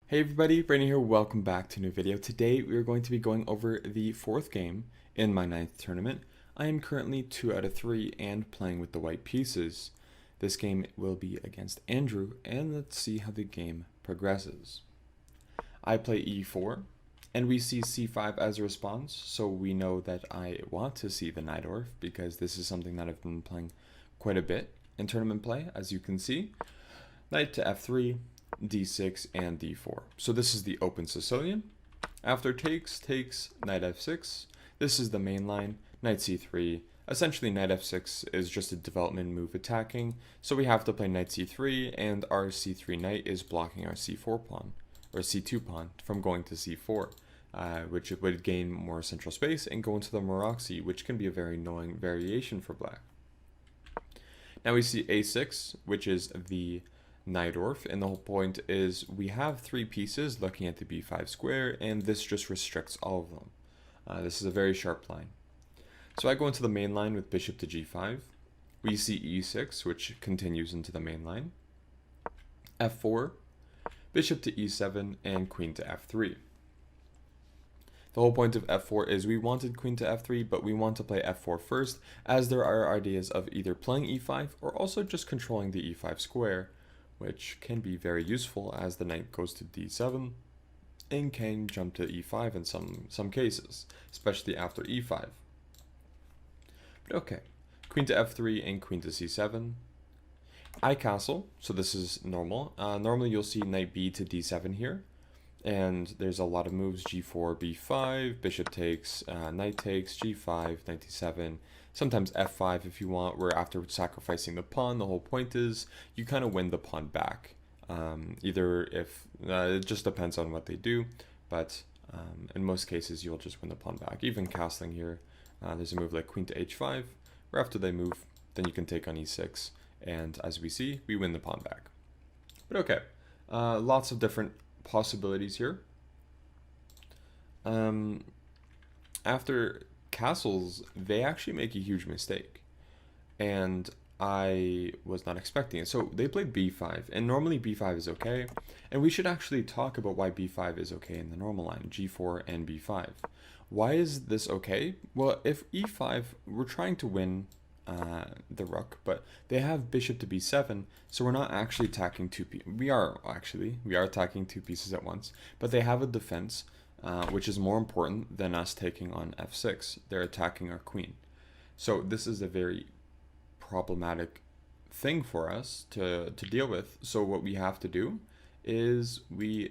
Hey everybody, Brandon here, welcome back to a new video. Today we are going to be going over the fourth game in my ninth tournament. I am currently 2 out of 3 and playing with the white pieces. This game will be against Andrew, and let's see how the game progresses. I play e4, and we see c5 as a response, so we know that I want to see the knight orf, because this is something that I've been playing quite a bit in tournament play, as you can see. Knight to f3, d6, and d4. So this is the Open Sicilian. After takes, knight f6. This is the main line, knight c3. Essentially, knight f6 is just a development move attacking, so we have to play knight c3, and our c3 knight is blocking our c4 pawn, or c2 pawn, from going to c4, which would gain more central space and go into the Maroczy, which can be a very annoying variation for black. Now we see a6, which is the knight orf, and the whole point is we have 3 pieces looking at the b5 square, and this just restricts all of them. This is a very sharp line. So I go into the main line with bishop to g5. We see e6, which continues into the main line. f4, bishop to e7, and queen to f3. The whole point of f4 is we wanted queen to f3, but we want to play f4 first, as there are ideas of either playing e5 or also just controlling the e5 square, which can be very useful as the knight goes to d7 and can jump to e5 in some cases, especially after e5. But okay, queen to f3 and queen to c7. I castle, so this is normal. Normally you'll see knight b to d7 here, and there's a lot of moves: g4, b5, bishop takes, knight takes, g5, knight d7, sometimes f5 if you want, where after sacrificing the pawn, the whole point is you kind of win the pawn back. Either if, it just depends on what they do, but in most cases you'll just win the pawn back. Even castling here, there's a move like queen to h5, where after they move, then you can take on e6, and as we see, we win the pawn back. But okay, lots of different possibilities here. After castles, they actually make a huge mistake, and I was not expecting it. So they played b5, and normally b5 is okay, and we should actually talk about why b5 is okay in the normal line, g4 and b5. Why is this okay? Well, if e5, we're trying to win the rook, but they have bishop to b7, so we're not actually attacking two pieces. We are attacking 2 pieces at once, but they have a defense, which is more important than us taking on f6. They're attacking our queen. So this is a very problematic thing for us to deal with. So what we have to do is we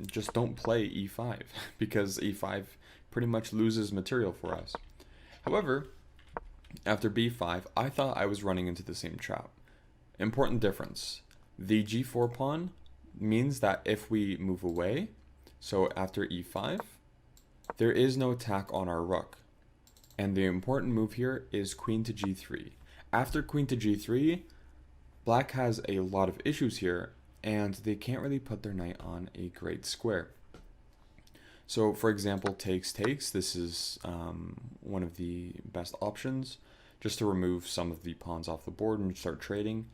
just don't play e5, because e5 pretty much loses material for us. However, after b5, I thought I was running into the same trap. Important difference. The g4 pawn means that if we move away, so after e5, there is no attack on our rook. And the important move here is queen to g3. After queen to g3, black has a lot of issues here, and they can't really put their knight on a great square. So for example, takes. This is one of the best options, just to remove some of the pawns off the board and start trading.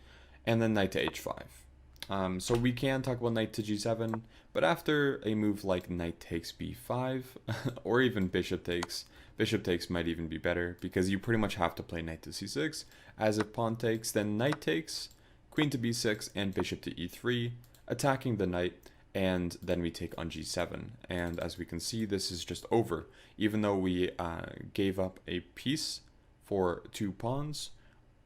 And then knight to h5. So we can talk about knight to g7, but after a move like knight takes b5, or even bishop takes might even be better, because you pretty much have to play knight to c6, as if pawn takes, then knight takes, queen to b6, and bishop to e3, attacking the knight, and then we take on g7. And as we can see, this is just over. Even though we gave up a piece for 2 pawns,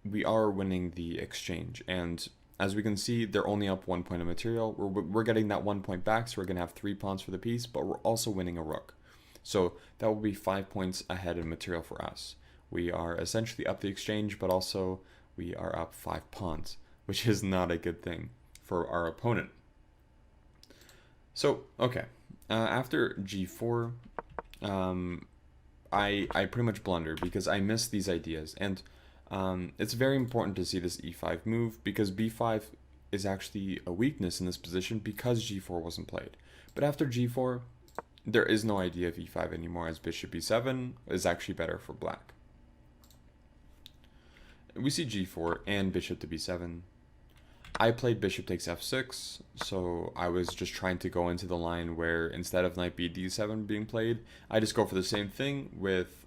we are winning the exchange. And as we can see, they're only up 1 point of material. We're getting that 1 point back, so we're going to have 3 pawns for the piece, but we're also winning a rook. So that will be 5 points ahead in material for us. We are essentially up the exchange, but also we are up 5 pawns, which is not a good thing for our opponent. So, okay, after g4, I pretty much blunder because I missed these ideas. And it's very important to see this e5 move, because b5 is actually a weakness in this position because g4 wasn't played. But after g4, there is no idea of e5 anymore, as bishop e7 is actually better for black. We see g4 and bishop to b7. I played bishop takes f6, so I was just trying to go into the line where instead of knight b d7 being played, I just go for the same thing with,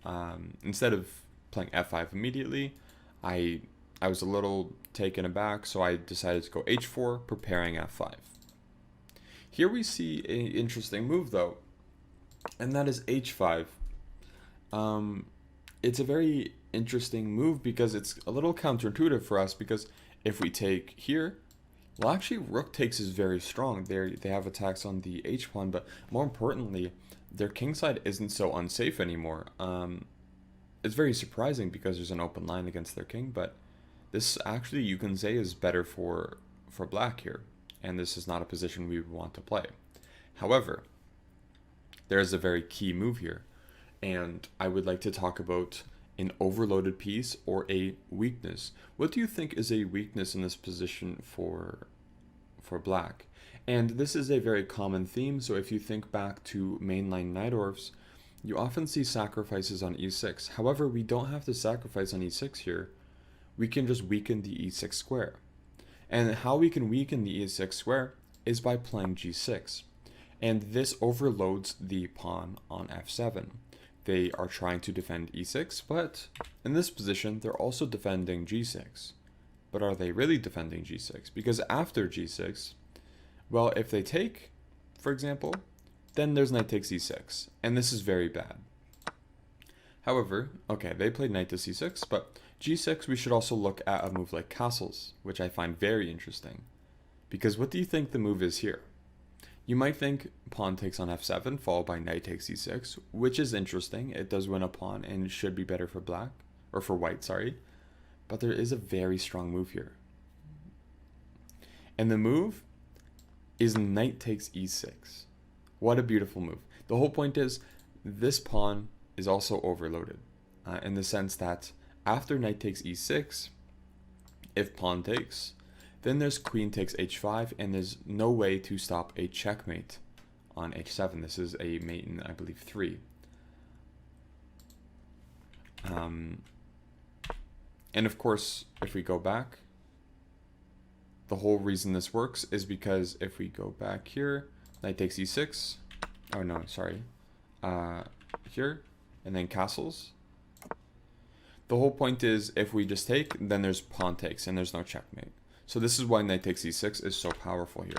instead of playing f5 immediately, I was a little taken aback, so I decided to go h4, preparing f5. Here we see an interesting move though, and that is h5. It's a very interesting move because it's a little counterintuitive for us, because if we take here, well, actually rook takes is very strong. They have attacks on the h pawn, but more importantly, their king side isn't so unsafe anymore. It's very surprising because there's an open line against their king, but this actually, you can say, is better for black here, and this is not a position we would want to play. However, there is a very key move here, and I would like to talk about an overloaded piece or a weakness. What do you think is a weakness in this position for black? And this is a very common theme, so if you think back to mainline Najdorf's, you often see sacrifices on e6. However, we don't have to sacrifice on e6 here. We can just weaken the e6 square. And how we can weaken the e6 square is by playing g6. And this overloads the pawn on f7. They are trying to defend e6, but in this position, they're also defending g6. But are they really defending g6? Because after g6, well, if they take, for example, then there's knight takes e6, and this is very bad. However, okay, they played knight to c6, but g6, we should also look at a move like castles, which I find very interesting. Because what do you think the move is here? You might think pawn takes on f7, followed by knight takes e6, which is interesting. It does win a pawn and should be better for black, or for white, sorry. But there is a very strong move here. And the move is knight takes e6. What a beautiful move. The whole point is, this pawn is also overloaded, in the sense that after knight takes e6, if pawn takes, then there's queen takes h5, and there's no way to stop a checkmate on h7. This is a mate in, I believe, 3. And of course, if we go back, the whole reason this works is because if we go back here, knight takes e6, oh no, sorry, here, and then castles. The whole point is, if we just take, then there's pawn takes, and there's no checkmate. So this is why knight takes e6 is so powerful here.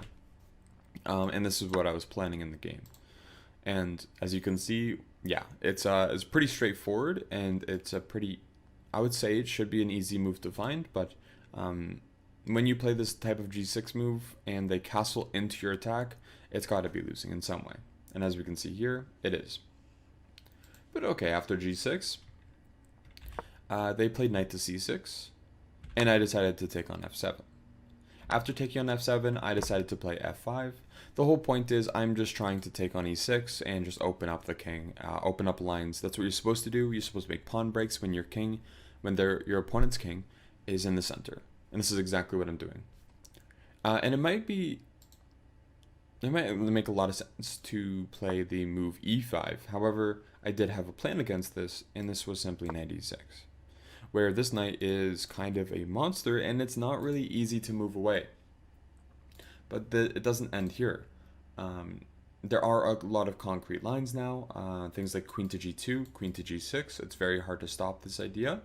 And this is what I was planning in the game. And as you can see, yeah, it's pretty straightforward, and it's a pretty, I would say it should be an easy move to find, but when you play this type of g6 move and they castle into your attack, it's got to be losing in some way. And as we can see here, it is. But okay, after g6, they played knight to c6, and I decided to take on f7. After taking on f7, I decided to play f5. The whole point is, I'm just trying to take on e6 and just open up the king, open up lines. That's what you're supposed to do. You're supposed to make pawn breaks when your king, your opponent's king is in the center. And this is exactly what I'm doing. And it might make a lot of sense to play the move e5. However, I did have a plan against this, and this was simply knight e6. Where this knight is kind of a monster, and it's not really easy to move away. But it doesn't end here. There are a lot of concrete lines now, things like queen to g2, queen to g6. It's very hard to stop this idea.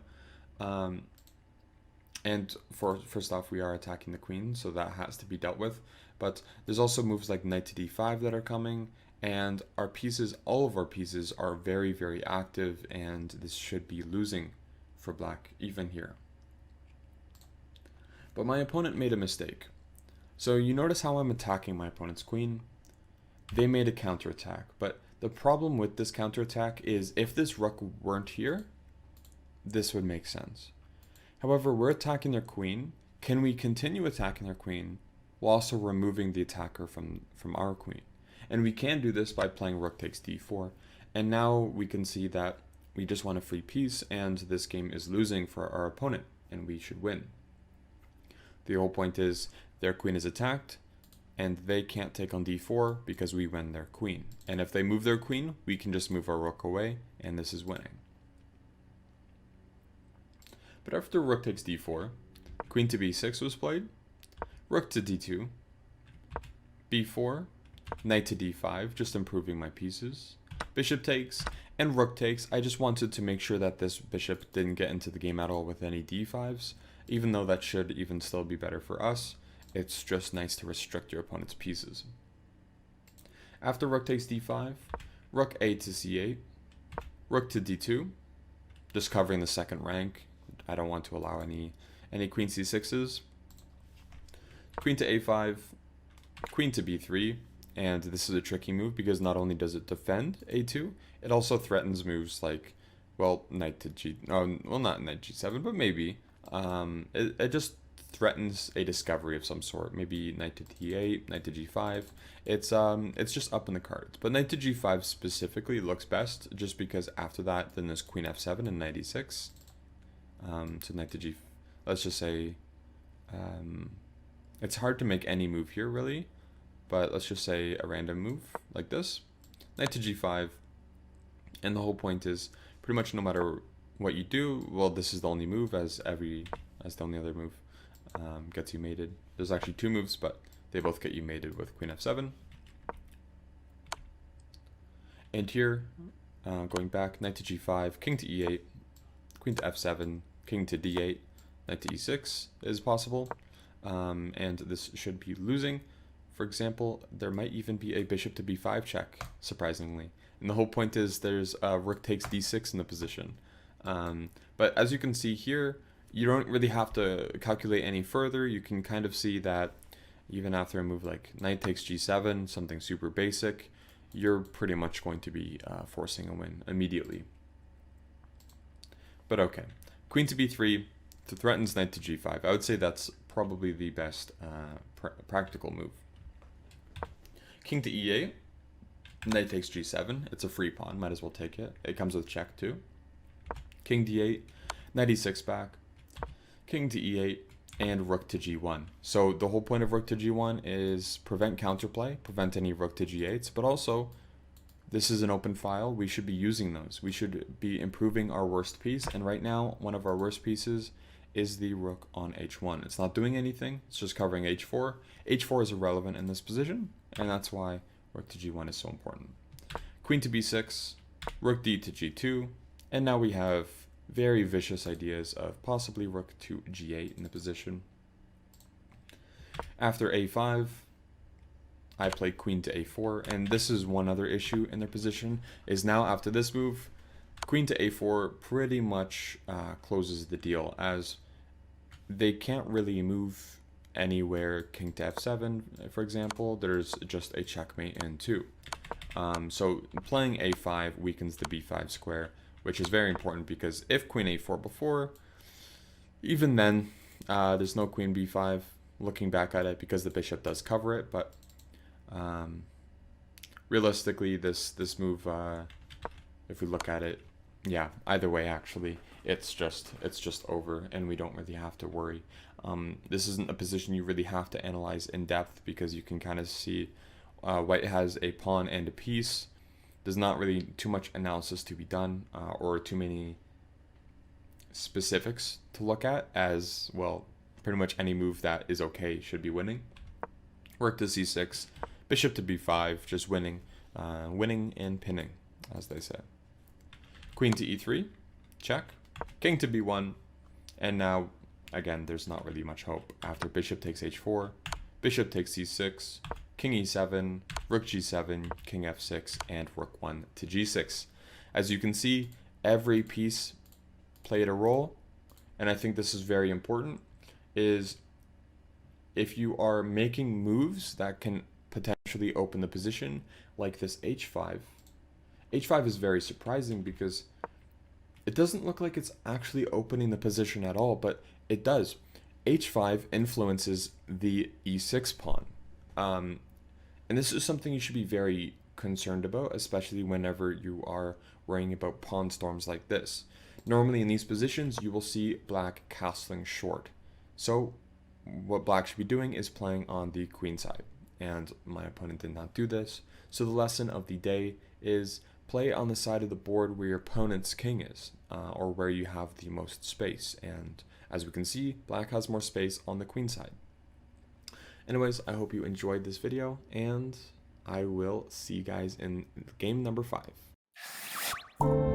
And first off, we are attacking the queen, so that has to be dealt with. But there's also moves like knight to d5 that are coming, and our pieces, all of our pieces, are very, very active, and this should be losing for black even here. But my opponent made a mistake. So you notice how I'm attacking my opponent's queen? They made a counterattack, but the problem with this counterattack is if this rook weren't here, this would make sense. However, we're attacking their queen. Can we continue attacking their queen while also removing the attacker from our queen? And we can do this by playing rook takes d4. And now we can see that we just want a free piece, and this game is losing for our opponent, and we should win. The whole point is their queen is attacked, and they can't take on d4 because we win their queen. And if they move their queen, we can just move our rook away, and this is winning. But after rook takes d4, queen to b6 was played. rook to d2, b4, knight to d5, just improving my pieces, bishop takes, and rook takes. I just wanted to make sure that this bishop didn't get into the game at all with any d5s, even though that should even still be better for us. It's just nice to restrict your opponent's pieces. After rook takes d5, rook a to c8, rook to d2, just covering the second rank. I don't want to allow any queen c6s. Queen to a5, queen to b3, and this is a tricky move because not only does it defend a2, it also threatens moves like, well, knight to g, well, not knight g7, but maybe. It just threatens a discovery of some sort. Maybe knight to d8, knight to g5. It's just up in the cards. But knight to g5 specifically looks best, just because after that, then there's queen f7 and knight e6. So knight to g, let's just say, it's hard to make any move here really, but let's just say a random move like this, knight to g5, and the whole point is pretty much no matter what you do, well, this is the only move as the only other move gets you mated. There's actually two moves, but they both get you mated with queen f7. And here, going back, knight to g5, king to e8, queen to f7, king to d8, knight to e6 is possible, and this should be losing. For example, there might even be a bishop to b5 check, surprisingly. And the whole point is there's rook takes d6 in the position. But as you can see here, you don't really have to calculate any further. You can kind of see that even after a move like knight takes g7, something super basic, you're pretty much going to be forcing a win immediately. But okay, queen to b3 threatens knight to g5. I would say that's probably the best practical move. King to e8, knight takes g7. It's a free pawn, might as well take it. It comes with check too. King d8, knight e6 back, king to e8, and rook to g1. So the whole point of rook to g1 is prevent counterplay, prevent any rook to g8s, but also this is an open file. We should be using those. We should be improving our worst piece, and right now one of our worst pieces is the rook on h1. It's not doing anything, it's just covering h4. h4 is irrelevant in this position, and that's why rook to g1 is so important. Queen to b6, rook d to g2, and now we have very vicious ideas of possibly rook to g8 in the position. After a5, I play queen to a4, and this is one other issue in their position, is now after this move, queen to a4 pretty much closes the deal, as they can't really move anywhere. King to f7, for example, there's just a checkmate in 2. So playing a5 weakens the b5 square, which is very important because if queen a4 before, even then, there's no queen b5 looking back at it because the bishop does cover it, but realistically, this move, if we look at it, yeah, either way, actually, it's just over, and we don't really have to worry. This isn't a position you really have to analyze in depth because you can kind of see white has a pawn and a piece. There's not really too much analysis to be done or too many specifics to look at, as well, pretty much any move that is okay should be winning. Rook to c6, bishop to b5, just winning, winning and pinning, as they say. Queen to e3, check. King to b1, and now, again, there's not really much hope. After bishop takes h4, bishop takes c6, king e7, rook g7, king f6, and rook 1 to g6. As you can see, every piece played a role, and I think this is very important, is if you are making moves that can potentially open the position, like this h5, h5 is very surprising because it doesn't look like it's actually opening the position at all, but it does. h5 influences the e6 pawn. And this is something you should be very concerned about, especially whenever you are worrying about pawn storms like this. Normally in these positions, you will see black castling short. So what black should be doing is playing on the queen side. And my opponent did not do this. So the lesson of the day is play on the side of the board where your opponent's king is, or where you have the most space. And as we can see, black has more space on the queen side. Anyways, I hope you enjoyed this video, and I will see you guys in game number 5.